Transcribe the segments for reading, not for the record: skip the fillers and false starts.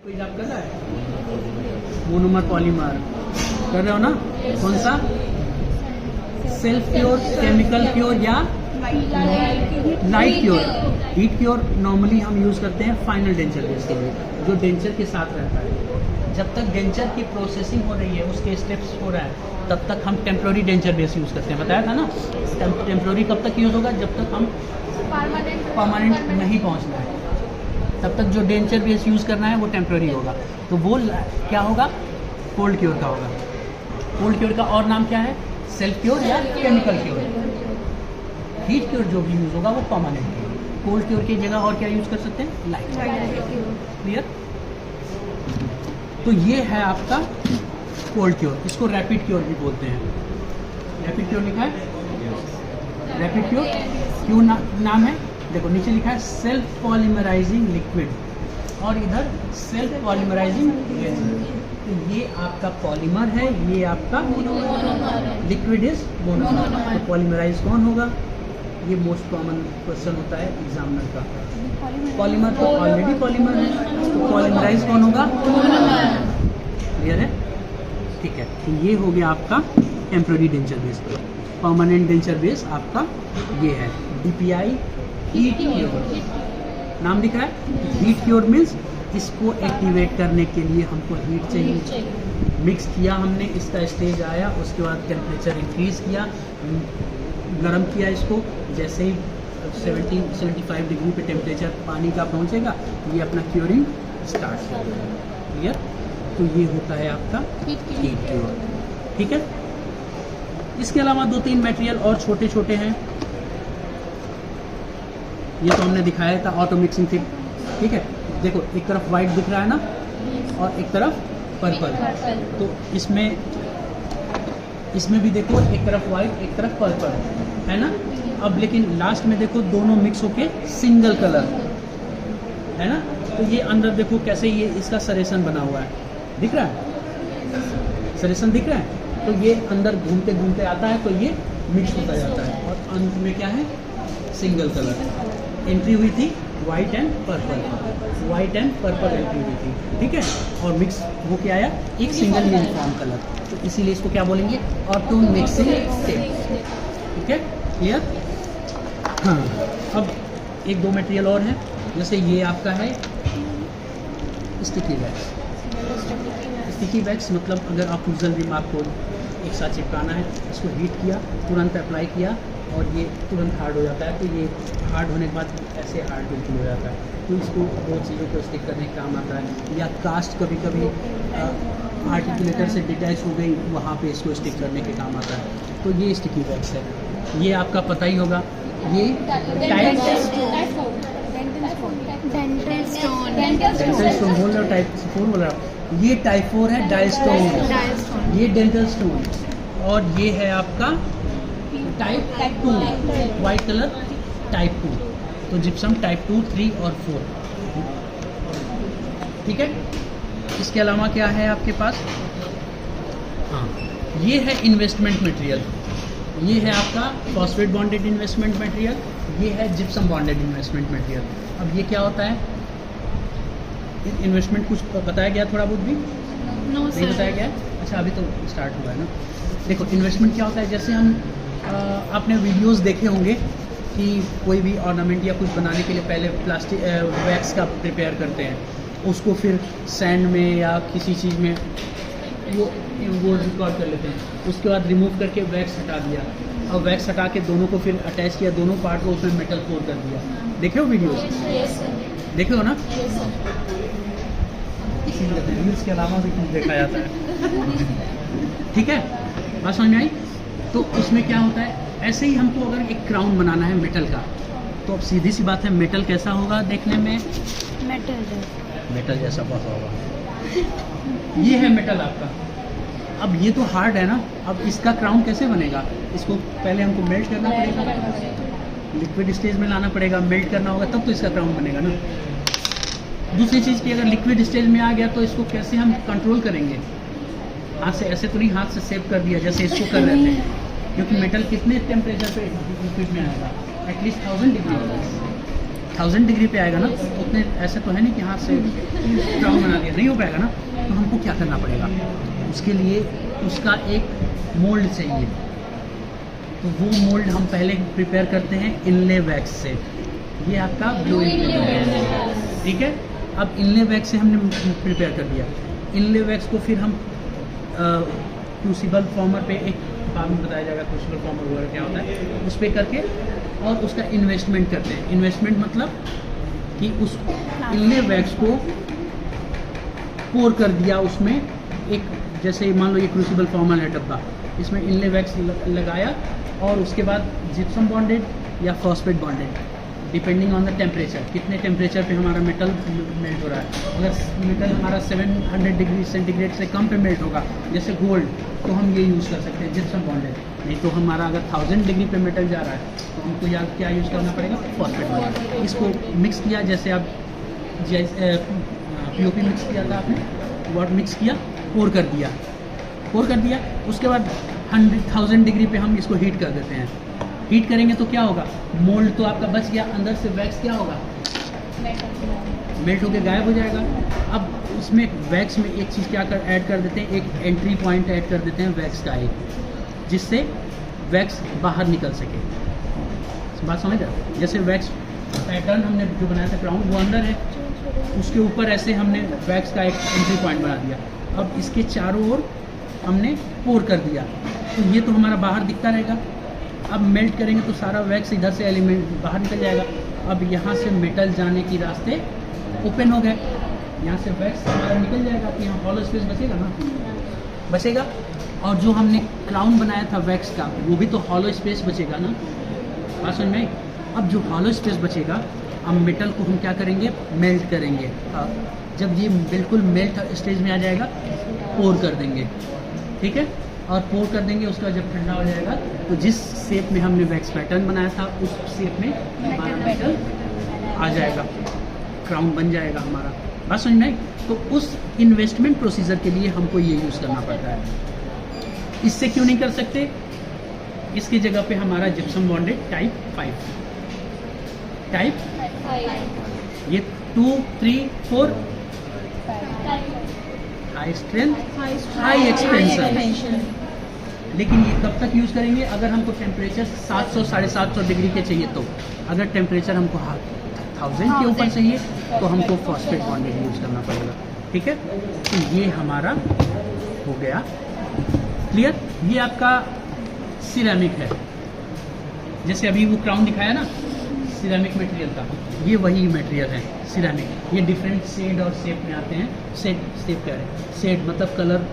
कोई आप कर रहा है मोनोमर पॉलीमर कर रहे हो ना? कौन सा? सेल्फ क्योर, केमिकल क्योर या light cure? Heat cure normally हम यूज करते हैं फाइनल डेंचर बेस के लिए, जो डेंचर के साथ रहता है। जब तक डेंचर की प्रोसेसिंग हो रही है, उसके स्टेप्स हो रहा है, तब तक हम टेम्प्रोरी डेंचर बेस यूज करते हैं। बताया था ना, टेम्प्रोरी कब तक यूज होगा? जब तक हम परमानेंट नहीं पहुंचना है, तब तक जो डेंचर बेस यूज़ करना है वो टेम्प्रेरी होगा। तो वो क्या होगा? कोल्ड क्योर का होगा। कोल्ड क्योर का और नाम क्या है? सेल्फ क्योर या केमिकल क्योर। हीट क्योर जो भी यूज़ होगा वो परमानेंट है। कोल्ड क्योर की जगह और क्या यूज़ कर सकते हैं? Light clear. तो ये है आपका कोल्ड क्योर, इसको रैपिड क्योर भी बोलते हैं। रैपिड क्योर लिखा है, रैपिड क्योर क्यों नाम है? देखो नीचे लिखा है सेल्फ पॉलीमराइजिंग लिक्विड और इधर सेल्फ पॉलीमराइजिंग रेजिन। तो ये आपका पॉलीमर है, ये आपका लिक्विड इज मोनोमर। तो पॉलीमराइज कौन होगा? ये मोस्ट कॉमन क्वेश्चन होता है एग्जामिनर का। पॉलीमर तो ऑलरेडी पॉलीमर है, तो पॉलीमराइज कौन होगा? क्लियर है? ठीक है। तो ये हो गया आपका temporary denture base. Permanent denture base आपका ये है DPI हीट क्योर। नाम दिख रहा है हीट क्योर मीन्स इसको एक्टिवेट करने के लिए हमको हीट चाहिए। मिक्स किया हमने, इसका स्टेज आया, उसके बाद टेम्परेचर इंक्रीज किया, गर्म किया इसको। जैसे ही 70-75 डिग्री पे टेम्परेचर पानी का पहुंचेगा, ये अपना क्योरिंग स्टार्ट करेगा। क्लियर? तो ये होता है आपका हीट क्योर। ठीक है। इसके अलावा 2-3 मटेरियल और छोटे छोटे हैं। ये तो हमने दिखाया था ऑटो मिक्सिंग किट। ठीक है। देखो एक तरफ वाइट दिख रहा है ना, और एक तरफ पर्पल। तो इसमें भी देखो एक तरफ वाइट एक तरफ पर्पल है ना। अब लेकिन लास्ट में देखो दोनों मिक्स होके सिंगल कलर है ना। तो ये अंदर देखो कैसे ये इसका सरेसन बना हुआ है, दिख रहा है? सरेसन दिख रहा है। तो ये अंदर घूमते घूमते आता है, तो ये मिक्स होता जाता है और अंत में क्या है? Single colour. एंट्री हुई थी white and purple, white and purple entry हुई थी। ठीक है। और मिक्स हो के आया एक सिंगल यूनिफॉर्म कलर। तो इसीलिए इसको क्या बोलेंगे? Auto mixing step. ठीक है। क्लियर? हाँ। अब 1-2 मटेरियल और है। जैसे ये आपका है स्टिकी वैक्स। स्टिकी वैक्स मतलब अगर आप उजल रिमार्क को एक साथ चिपकाना है, इसको हीट किया, तुरंत अप्लाई किया और ये तुरंत हार्ड हो जाता है। तो ये हार्ड होने के बाद ऐसे हार्ड बिल्कुल हो जाता है। तो इसको 2 चीज़ों को स्टिक करने का काम आता है। या कास्ट कभी कभी आर्टिकुलेटर से डिटैच हो गई, वहाँ पे इसको स्टिक करने के काम आता है। तो ये स्टिकी वैक्स है। ये आपका पता ही होगा, ये डेंटल स्टोन बोल रहे हो, टाइप 4 बोल रहा हूँ। ये टाइप 4 है डायस्टोन, ये डेंटल स्टोन। और ये है आपका टाइप 2 वाइट कलर टाइप 2। तो जिप्सम टाइप 2, 3 और 4। ठीक है। इसके अलावा क्या है आपके पास? हाँ, ये है इन्वेस्टमेंट मटेरियल। ये है आपका फॉस्फेट बॉन्डेड इन्वेस्टमेंट मटेरियल, ये है जिप्सम बॉन्डेड इन्वेस्टमेंट मटेरियल। अब ये क्या होता है? इन्वेस्टमेंट कुछ बताया गया थोड़ा बहुत भी? नहीं बताया गया? अच्छा, अभी तो स्टार्ट हुआ है ना। देखो इन्वेस्टमेंट क्या होता है, जैसे हम आपने वीडियोस देखे होंगे कि कोई भी ऑर्नामेंट या कुछ बनाने के लिए पहले प्लास्टिक वैक्स का प्रिपेयर करते हैं, उसको फिर सैंड में या किसी चीज़ में वो रिकॉर्ड कर लेते हैं। उसके बाद रिमूव करके वैक्स हटा दिया, और वैक्स हटा के दोनों को फिर अटैच किया, दोनों पार्ट को उसमें मेटल पोर कर दिया। देखे हो वीडियोस? देखे हो ना? इसीलिए रील्स के अलावा भी कुछ देखा जाता है। ठीक है, बात समझ में आई? तो उसमें क्या होता है, ऐसे ही हमको अगर एक क्राउन बनाना है मेटल का, तो अब सीधी सी बात है, मेटल कैसा होगा देखने में? मेटल जैसा बहुत होगा। ये है मेटल आपका। अब ये तो हार्ड है ना, अब इसका क्राउन कैसे बनेगा? इसको पहले हमको मेल्ट करना पड़ेगा, लिक्विड स्टेज में लाना पड़ेगा, मेल्ट करना होगा, तब तो इसका क्राउन बनेगा ना। दूसरी चीज़ की अगर लिक्विड स्टेज में आ गया तो इसको कैसे हम कंट्रोल करेंगे? हाथ से ऐसे तो नहीं, हाथ से सेव कर दिया जैसे इसको कर रहे थे, क्योंकि मेटल कितने टेम्परेचर पे लिक्विड में आएगा? At least 1000 degree. 1000 डिग्री पे आएगा ना, उतने ऐसे तो है नहीं कि हाथ से क्राउन बना दिया, नहीं हो पाएगा ना। तो हमको क्या करना पड़ेगा, उसके लिए उसका एक मोल्ड चाहिए। तो वो मोल्ड हम पहले प्रिपेयर करते हैं इनले वैक्स से। ये आपका ब्लू इनले वैक्स, ठीक है। अब इनले वैक्स से हमने प्रिपेयर कर दिया। इनले वैक्स को फिर हम क्रूसिबल फॉर्मर पे, एक बाद में बताया जाएगा क्रूसिबल फॉर्मर वगैरह क्या होता है, उस पर करके और उसका इन्वेस्टमेंट करते हैं। इन्वेस्टमेंट मतलब कि उस इनले वैक्स को पोर कर दिया उसमें, एक जैसे मान लो ये क्रूसिबल फॉर्मर है डब्बा, इसमें इनले वैक्स लगाया और उसके बाद जिप्सम बॉन्डेड या phosphate bonded, depending on the temperature, कितने टेम्परेचर पे हमारा मेटल मेल्ट हो रहा है। अगर मेटल हमारा 700 डिग्री सेंटीग्रेड से कम पे मेल्ट होगा, जैसे गोल्ड, तो हम ये यूज़ कर सकते हैं जिप्सम बॉन्डेड। नहीं तो हमारा अगर 1000 डिग्री पे मेटल जा रहा है तो हमको क्या यूज़ करना पड़ेगा, फॉस्फेट बॉन्डेड। इसको मिक्स किया, जैसे आप POP मिक्स किया था आपने, वॉट मिक्स किया, पोर कर दिया। उसके बाद 1000 डिग्री पे हम इसको हीट कर देते हैं। हीट करेंगे तो क्या होगा, मोल्ड तो आपका बच गया, अंदर से वैक्स क्या होगा, मेल्ट होकर गायब हो जाएगा। अब उसमें वैक्स में एक चीज़ क्या ऐड कर देते हैं, एक एंट्री पॉइंट ऐड कर देते हैं वैक्स का एक, जिससे वैक्स बाहर निकल सके। बात समझ रहे? जैसे वैक्स पैटर्न हमने जो बनाया था क्राउन, वो अंदर है, उसके ऊपर ऐसे हमने वैक्स का एक एंट्री पॉइंट बना दिया। अब इसके चारों ओर हमने पोर कर दिया, तो ये तो हमारा बाहर दिखता रहेगा। अब मेल्ट करेंगे तो सारा वैक्स इधर से एलिमेंट बाहर निकल जाएगा। अब यहाँ से मेटल जाने की रास्ते ओपन हो गए, यहाँ से वैक्स हमारा निकल जाएगा, तो यहाँ हॉलो स्पेस बचेगा ना, बचेगा। और जो हमने क्राउन बनाया था वैक्स का, वो भी तो हॉलो स्पेस बचेगा ना, बात समझ में। अब जो हॉलो स्पेस बचेगा, अब मेटल को हम क्या करेंगे, मेल्ट करेंगे। जब ये बिल्कुल मेल्ट स्टेज में आ जाएगा, पोर कर देंगे, ठीक है। और पोर कर देंगे, उसका जब ठंडा हो जाएगा तो जिस शेप में हमने वैक्स पैटर्न बनाया था, उस शेप में हमारा मेटल आ जाएगा, क्राउन बन जाएगा हमारा। बात समझ में? तो उस इन्वेस्टमेंट प्रोसीजर के लिए हमको ये यूज़ करना पड़ता है। इससे क्यों नहीं कर सकते, इसकी जगह पे हमारा जिप्सम बॉन्डेड टाइप 5, ये 2, 3, 4 हाई स्ट्रेंथ, हाई एक्सपेंशन। लेकिन ये कब तक यूज़ करेंगे, अगर हमको टेम्परेचर 700 750 डिग्री के चाहिए तो। अगर टेम्परेचर हमको 1000 के ऊपर चाहिए तो हमको फॉस्फेट बॉन्डेड यूज़ करना पड़ेगा, ठीक है। तो ये हमारा हो गया क्लियर। ये आपका सिरेमिक है, जैसे अभी वो क्राउन दिखाया ना, सिरेमिक मटेरियल का, ये वही मटेरियल है सिरेमिक। ये डिफरेंट शेड और शेप में आते हैं। शेप क्या है, शेड मतलब कलर,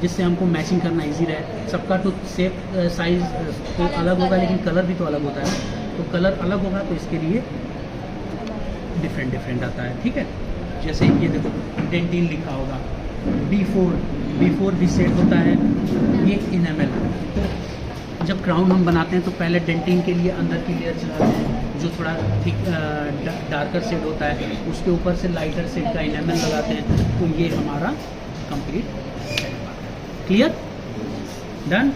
जिससे हमको मैचिंग करना इजी रहे। सबका तो शेप साइज तो अलग होगा, लेकिन कलर भी तो अलग होता है ना, तो कलर अलग होगा, तो इसके लिए डिफरेंट आता है, ठीक है। जैसे ये देखो डेंटिन लिखा होगा, B4 भी शेड होता है, ये इनेमल। तो जब क्राउन हम बनाते हैं तो पहले डेंटिन के लिए अंदर की लेयर चलाते हैं, जो थोड़ा थिक डार्कर शेड होता है, उसके ऊपर से लाइटर शेड का इनेमल लगाते हैं, तो ये हमारा कंप्लीट क्लियर डन।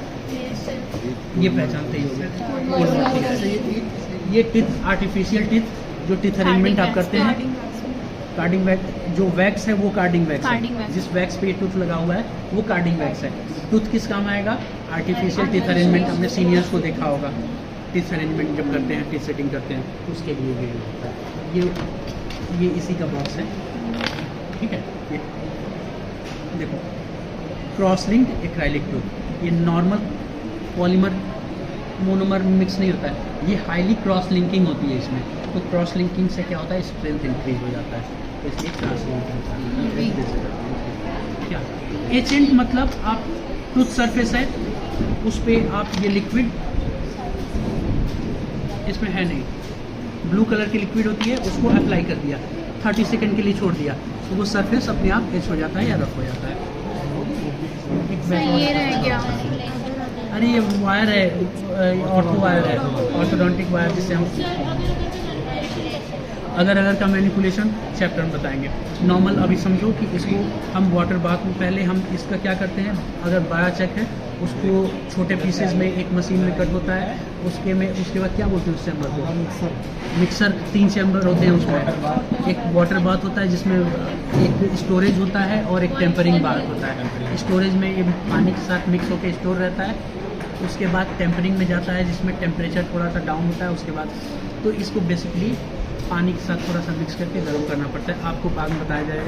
ये पहचानते ही होंगे, ये टिथ, आर्टिफिशियल टिथ, जो टिथ अरेंजमेंट आप करते हैं, कार्डिंग वैक्स, जो वैक्स है वो कार्डिंग वैक्स है, जिस वैक्स पे ये टूथ लगा हुआ है वो कार्डिंग वैक्स है। टूथ किस काम आएगा, आर्टिफिशियल टिथ अरेंजमेंट, हमने सीनियर्स को देखा होगा, टिथ अरेंजमेंट जब करते हैं, टिथ सेटिंग करते हैं, उसके लिए ये होता है। ये इसी का बॉक्स है, ठीक है। ये देखो क्रॉस लिंक्ड एक्राइलिक टूथ, ये नॉर्मल पॉलीमर मोनोमर मिक्स नहीं होता है, ये हाईली क्रॉस लिंकिंग होती है इसमें। तो क्रॉस लिंकिंग से क्या होता है, स्ट्रेंथ इंक्रीज हो जाता है, तो इसलिए क्रॉस लिंकिंग। क्या एचेंट मतलब, आप टूथ सरफेस है, उस पर आप ये लिक्विड, इसमें है नहीं, ब्लू कलर की लिक्विड होती है, उसको अप्लाई कर दिया, 30 सेकंड के लिए छोड़ दिया, तो वो सरफेस अपने आप एच हो जाता है या रफ हो जाता है। ये रह गया, अरे ये वायर है, ऑर्थो वायर है, ऑर्थोडोंटिक वायर, जिससे हम अगर का मैनिपुलेशन चैप्टर में बताएंगे। नॉर्मल अभी समझो कि इसको हम वाटर बाथ में पहले हम इसका क्या करते हैं, अगर बड़ा चेक है उसको छोटे पीसेज में एक मशीन में कट होता है, उसके बाद क्या बोलते हैं उस चैम्बर को, मिक्सर। 3 चैम्बर होते हैं उसमें। एक वाटर बाथ होता है जिसमें एक स्टोरेज होता है और एक टेम्परिंग बाथ होता है। स्टोरेज में ये पानी के साथ मिक्स होकर स्टोर रहता है, उसके बाद टेम्परिंग में जाता है जिसमें टेम्परेचर थोड़ा सा डाउन होता है उसके बाद। तो इसको बेसिकली पानी के साथ थोड़ा सा मिक्स करके गर्म करना पड़ता है, आपको बाद में बताया जाएगा।